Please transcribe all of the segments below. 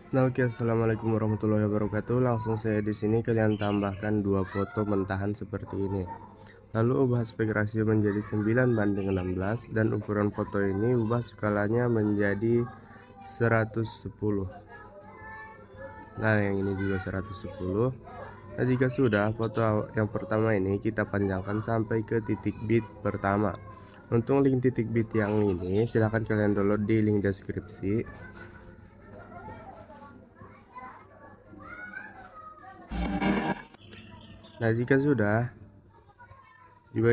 Nah, oke, assalamualaikum warahmatullahi wabarakatuh. Langsung saya di sini kalian tambahkan dua foto mentahan seperti ini. Lalu ubah aspek rasio menjadi 9:16 dan ukuran foto ini ubah skalanya menjadi 110. Nah, yang ini juga 110. Nah, jika sudah, foto yang pertama ini kita panjangkan sampai ke titik bit pertama. Untuk link titik bit yang ini silahkan kalian download di link deskripsi. Nah, jika sudah, di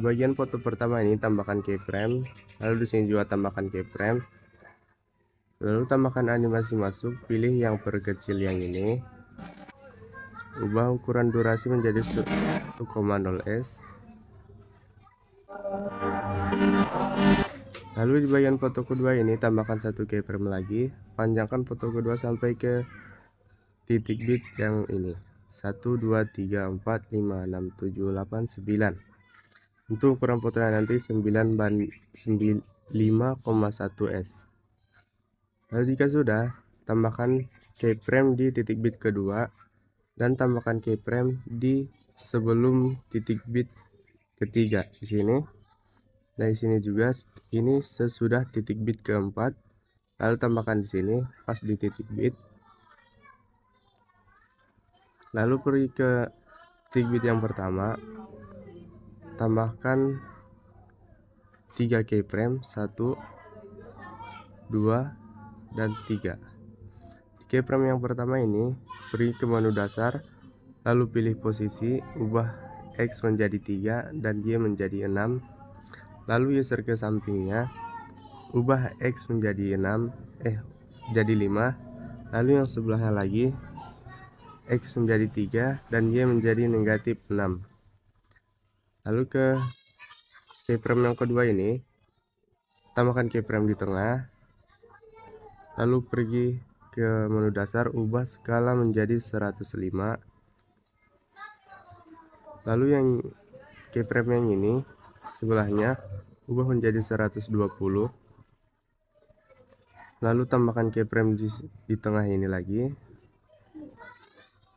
bagian foto pertama ini tambahkan keyframe, lalu di sini juga tambahkan keyframe, lalu tambahkan animasi masuk, pilih yang perkecil yang ini, ubah ukuran durasi menjadi 1,0s. Lalu di bagian foto kedua ini tambahkan satu keyframe lagi, panjangkan foto kedua sampai ke titik bit yang ini, 1 2 3 4 5 6 7 8 9. Untuk ukuran fotonya nanti 5,1s. Lalu jika sudah, tambahkan keyframe di titik bit kedua dan tambahkan keyframe di sebelum titik bit ketiga di sini. Nah, di sini juga ini sesudah titik bit keempat. Lalu tambahkan di sini pas di titik bit. Lalu pergi ke titik bit yang pertama. Tambahkan 3 keyframe, 1 2 dan 3. Keyframe yang pertama ini pergi ke menu dasar, lalu pilih posisi, ubah X menjadi 3 dan Y menjadi 6, lalu geser ke sampingnya, ubah X menjadi jadi 5, lalu yang sebelahnya lagi X menjadi 3 dan Y menjadi negatif 6. Lalu ke keyframe yang kedua ini, tambahkan keyframe di tengah, lalu pergi ke menu dasar, ubah skala menjadi 105. Lalu yang keyframe yang ini sebelahnya ubah menjadi 120. Lalu tambahkan keyframe di tengah ini lagi,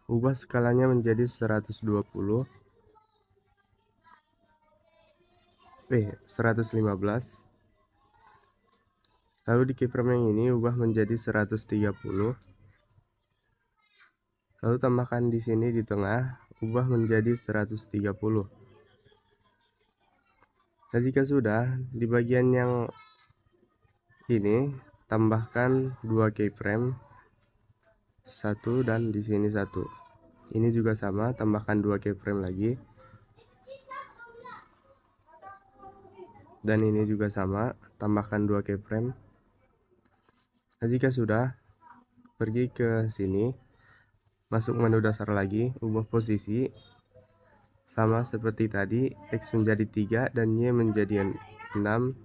ubah skalanya menjadi 115. Lalu di keyframe yang ini ubah menjadi 130. Lalu tambahkan di sini di tengah, ubah menjadi 130. Nah, jika sudah, di bagian yang ini tambahkan 2 keyframe, 1 dan di sini 1. Ini juga sama, tambahkan 2 keyframe lagi. Dan ini juga sama, tambahkan 2 keyframe. Nah, jika sudah, pergi ke sini, masuk menu dasar lagi, ubah posisi sama seperti tadi, X menjadi 3 dan Y menjadi 6.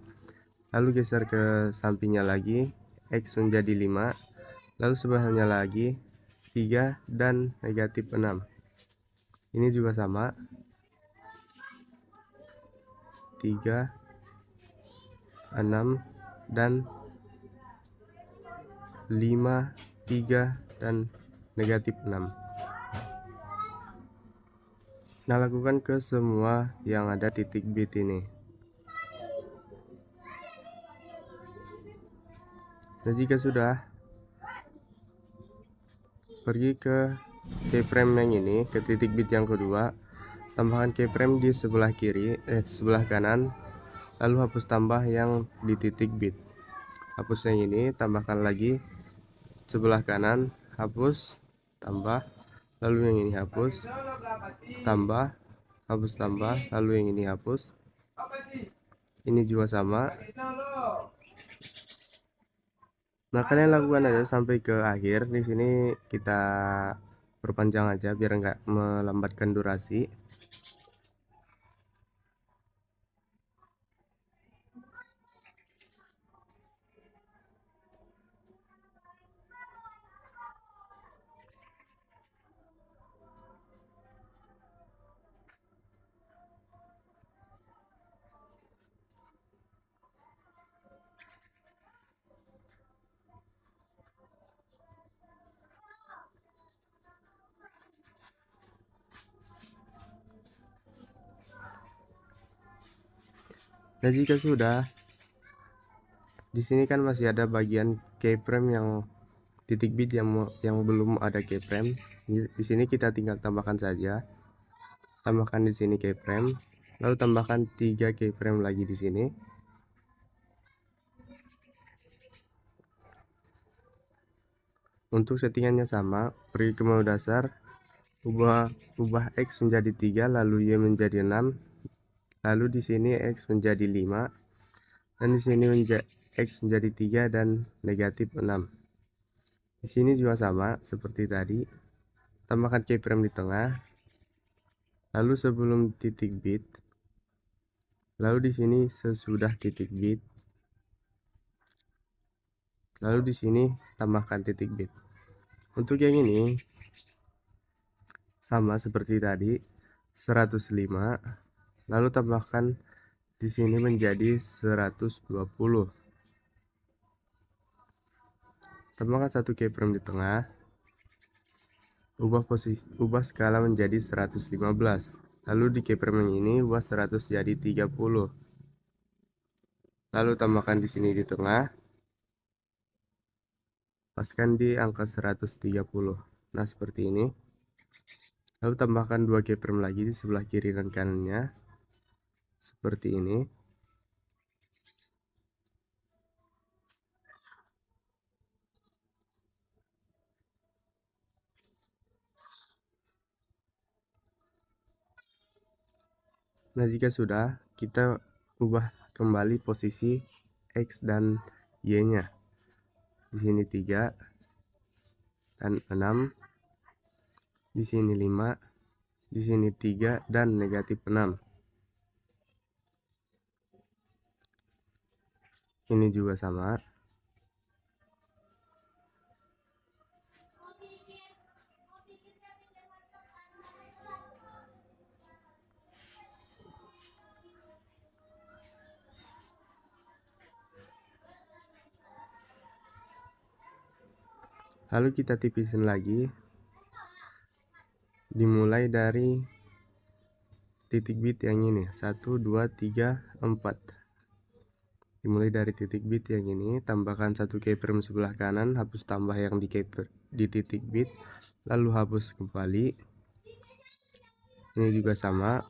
Lalu geser ke sampingnya lagi, X menjadi 5, lalu sebelahnya lagi 3 dan negatif 6. Ini juga sama, 3, 6 dan 5, 3 dan negatif 6. Nah, lakukan ke semua yang ada titik bit ini. Nah, jika sudah, pergi ke keyframe yang ini, ke titik bit yang kedua, tambahkan keyframe di sebelah sebelah kanan, lalu hapus tambah yang di titik bit. Hapus yang ini, tambahkan lagi sebelah kanan, hapus, tambah, lalu yang ini hapus, tambah, hapus tambah, lalu yang ini hapus. Ini juga sama. Nah, kalian lakukan aja sampai ke akhir. Di sini kita perpanjang aja biar nggak melambatkan durasi. Nah, jika sudah, di sini kan masih ada bagian keyframe yang titik bit yang belum ada keyframe. Di sini kita tinggal tambahkan saja. Tambahkan di sini keyframe, lalu tambahkan 3 keyframe lagi di sini. Untuk settingannya sama, pergi ke menu dasar, ubah X menjadi 3, lalu Y menjadi 6, lalu di sini X menjadi 5, dan di sini X menjadi 3 dan negatif 6. Di sini juga sama seperti tadi, tambahkan keyframe di tengah, lalu sebelum titik bit, lalu di sini sesudah titik bit, lalu di sini tambahkan titik bit. Untuk yang ini sama seperti tadi, 105, lalu tambahkan di sini menjadi 120. Tambahkan 1 keyframe di tengah, ubah skala menjadi 115. Lalu di keyframe yang ini ubah 100 jadi 30. Lalu tambahkan di sini di tengah, paskan di angka 130. Nah, seperti ini. Lalu tambahkan 2 keyframe lagi di sebelah kiri dan kanannya, seperti ini. Nah, jika sudah, kita ubah kembali posisi X dan Y-nya. Di sini 3 dan 6. Di sini 5, di sini 3 dan negatif 6. Ini juga sama. Lalu kita tipisin lagi, dimulai dari titik bit yang ini, 1, 2, 3, 4. Dimulai dari titik bit yang ini, tambahkan 1 keyframe sebelah kanan, hapus tambah yang di titik bit, lalu hapus kembali. Ini juga sama.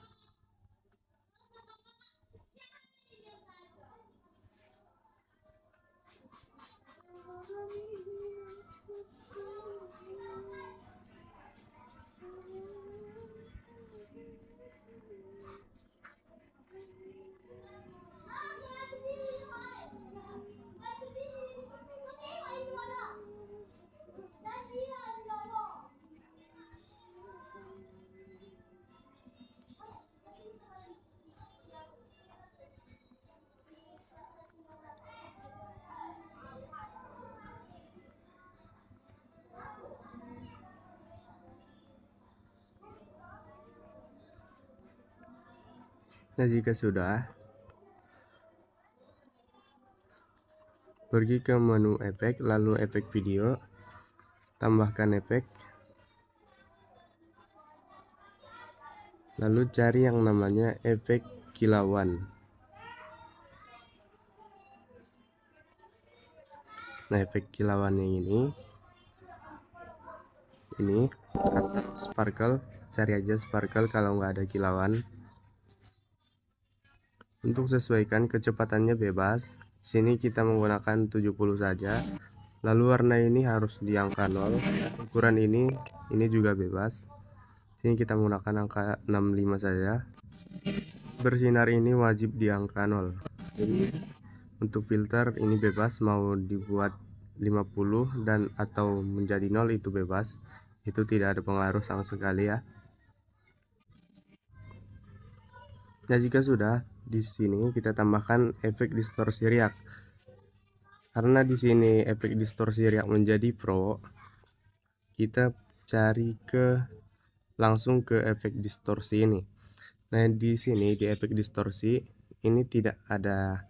Nah, jika sudah, pergi ke menu efek, lalu efek video, tambahkan efek, lalu cari yang namanya efek kilauan. Nah, efek kilauan yang ini atau sparkle, cari aja sparkle kalau nggak ada kilauan. Untuk sesuaikan kecepatannya bebas, sini kita menggunakan 70 saja. Lalu warna ini harus di angka 0. Ukuran ini juga bebas. Sini kita menggunakan angka 65 saja. Bersinar ini wajib di angka 0. Jadi untuk filter ini bebas, mau dibuat 50 dan atau menjadi 0 itu bebas. Itu tidak ada pengaruh sama sekali ya. Nah, jika sudah, di sini kita tambahkan efek distorsi riak. Karena di sini efek distorsi riak menjadi pro, kita cari langsung ke efek distorsi ini. Nah, di sini di efek distorsi ini tidak ada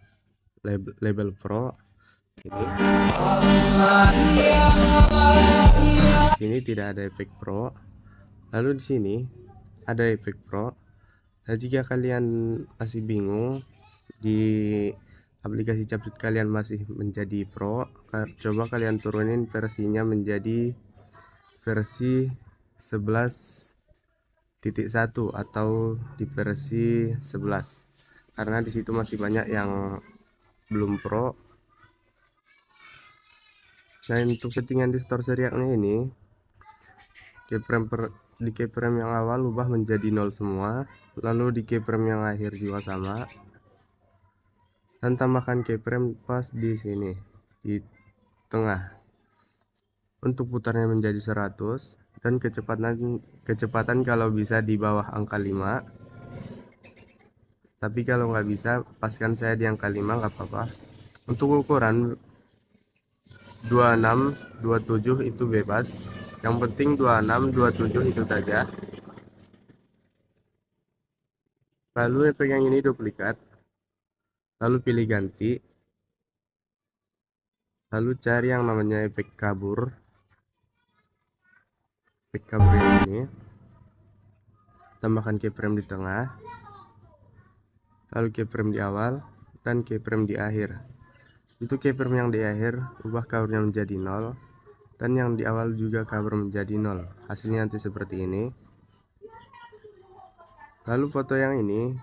label pro. Ini. Di sini tidak ada efek pro. Lalu di sini ada efek pro. Nah, jika kalian masih bingung, di aplikasi Capcut kalian masih menjadi pro, coba kalian turunin versinya menjadi versi 11.1 atau di versi 11, karena disitu masih banyak yang belum pro. Nah, untuk settingan distor seriaknya ini, di keyframe yang awal ubah menjadi 0 semua, lalu di keyframe yang akhir juga sama, dan tambahkan keyframe pas di sini di tengah untuk putarnya menjadi 100, dan kecepatan kalau bisa di bawah angka 5, tapi kalau nggak bisa paskan saya di angka 5 nggak apa-apa. Untuk ukuran 26 27 itu bebas, yang penting 26 27 itu saja. Lalu efek yang ini duplikat, lalu pilih ganti, lalu cari yang namanya efek kabur yang ini, tambahkan keyframe di tengah, lalu keyframe di awal, dan keyframe di akhir. Untuk keyframe yang di akhir, ubah covernya menjadi 0, dan yang di awal juga cover menjadi 0. Hasilnya nanti seperti ini. Lalu foto yang ini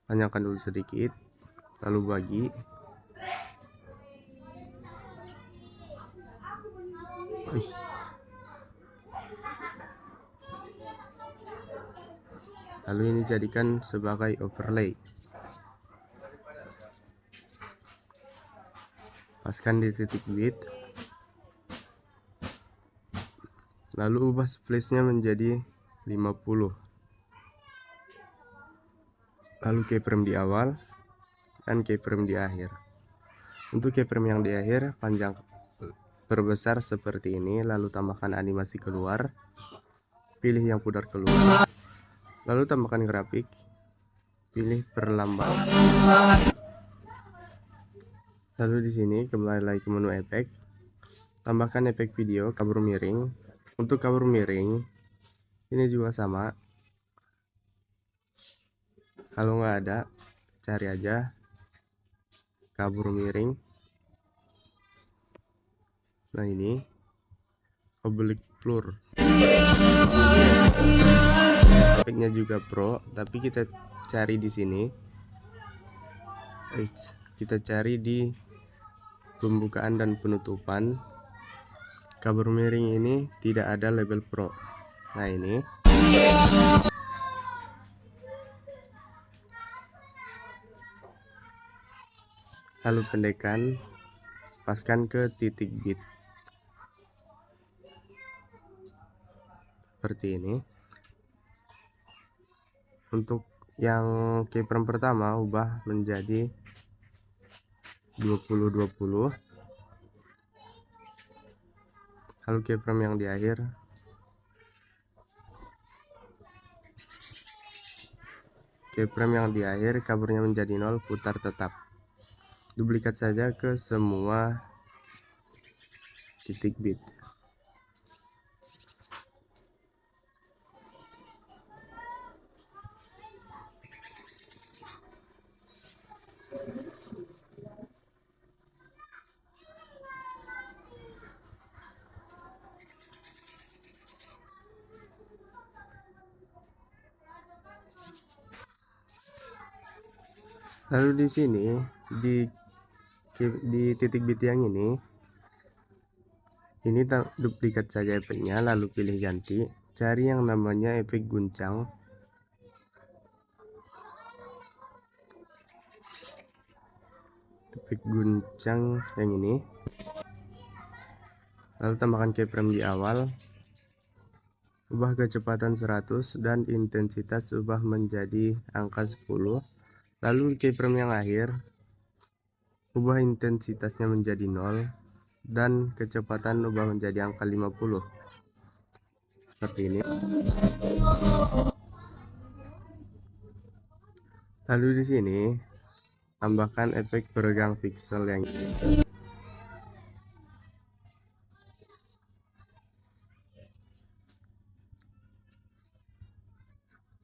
panjangkan dulu sedikit, lalu bagi. Lalu ini jadikan sebagai overlay. Paskan di titik bit, lalu ubah splashnya menjadi 50, lalu keyframe di awal dan keyframe di akhir. Untuk keyframe yang di akhir panjang perbesar seperti ini, lalu tambahkan animasi keluar, pilih yang pudar keluar, lalu tambahkan grafik, pilih perlambat. Lalu di sini kembali lagi ke menu efek, tambahkan efek video kabur miring. Untuk kabur miring ini juga sama, kalau nggak ada cari aja kabur miring. Nah, ini oblique blur, efeknya juga pro, tapi kita cari di sini, kita cari di pembukaan dan penutupan. Kabur miring ini tidak ada label pro. Nah, ini lalu pendekkan, paskan ke titik bit seperti ini. Untuk yang keyframe pertama ubah menjadi 20-20, lalu keyframe yang di akhir kaburnya menjadi 0, putar tetap. Duplikat saja ke semua titik bit. Lalu di sini di titik bit yang ini duplikat saja efeknya, lalu pilih ganti, cari yang namanya efek guncang. Yang ini, lalu tambahkan keyframe di awal, ubah kecepatan 100 dan intensitas ubah menjadi angka 10. Lalu keyframe yang akhir ubah intensitasnya menjadi 0 dan kecepatan ubah menjadi angka 50 seperti ini. Lalu di sini tambahkan efek peregang pixel yang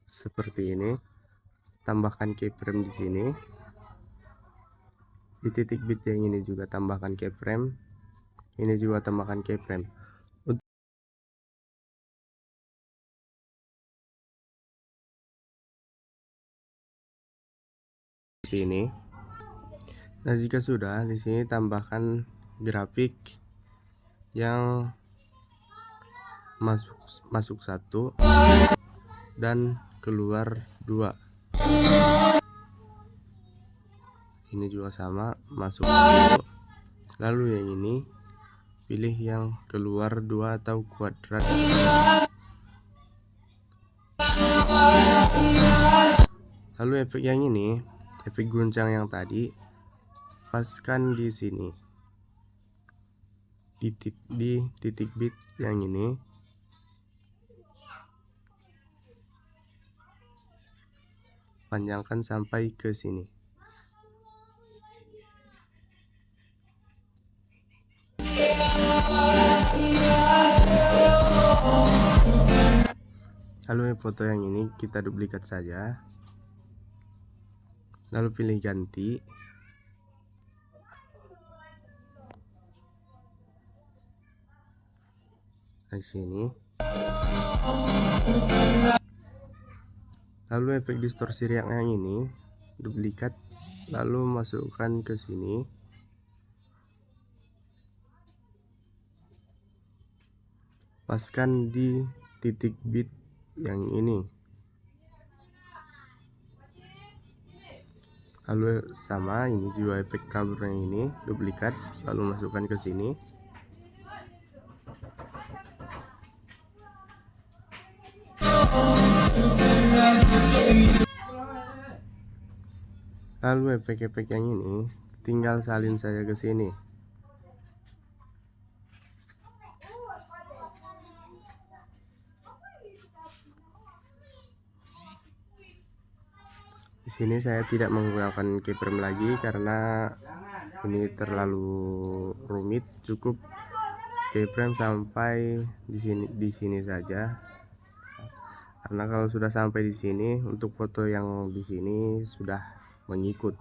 seperti ini. tambahkan keyframe di sini. Di titik bit yang ini juga tambahkan keyframe. Ini juga tambahkan keyframe. Seperti ini. Nah, jika sudah, di sini tambahkan grafik yang masuk 1 dan keluar 2. Ini juga sama, masuk 1. Lalu yang ini pilih yang keluar 2 atau kuadrat. Lalu efek yang ini, efek guncang yang tadi, paskan di sini. Di titik bit yang ini. Panjangkan sampai ke sini. Lalu foto yang ini kita duplikat saja. Lalu pilih ganti. Di sini. Lalu efek distorsi riak yang ini duplikat, lalu masukkan ke sini. Paskan di titik bit yang ini. Lalu sama, ini juga efek kabur yang ini duplikat, lalu masukkan ke sini. Lalu efek-efek yang ini tinggal salin saja ke sini. Di sini saya tidak menggunakan keyframe lagi karena ini terlalu rumit. Cukup keyframe sampai di sini saja. Karena kalau sudah sampai di sini, untuk foto yang di sini sudah mengikut.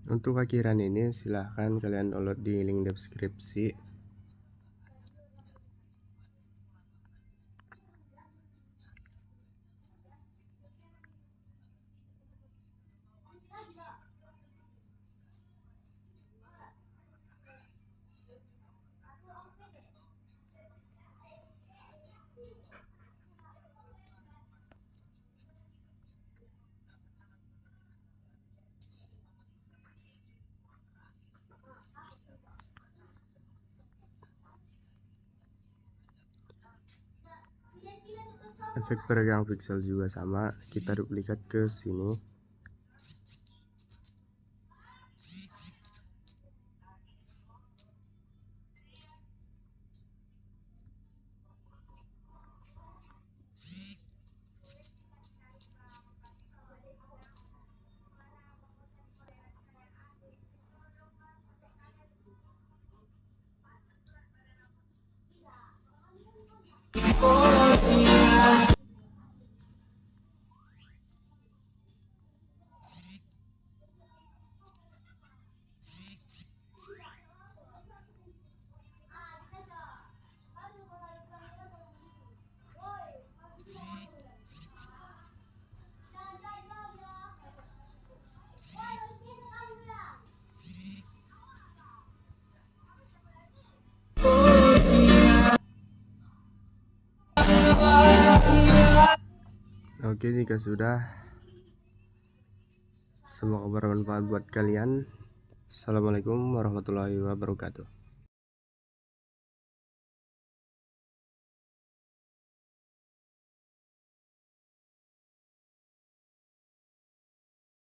Untuk akhiran ini silahkan kalian download di link deskripsi. Efek peregang pixel juga sama, kita duplikat ke sini. Oke, jika sudah, semoga bermanfaat buat kalian. Assalamualaikum warahmatullahi wabarakatuh.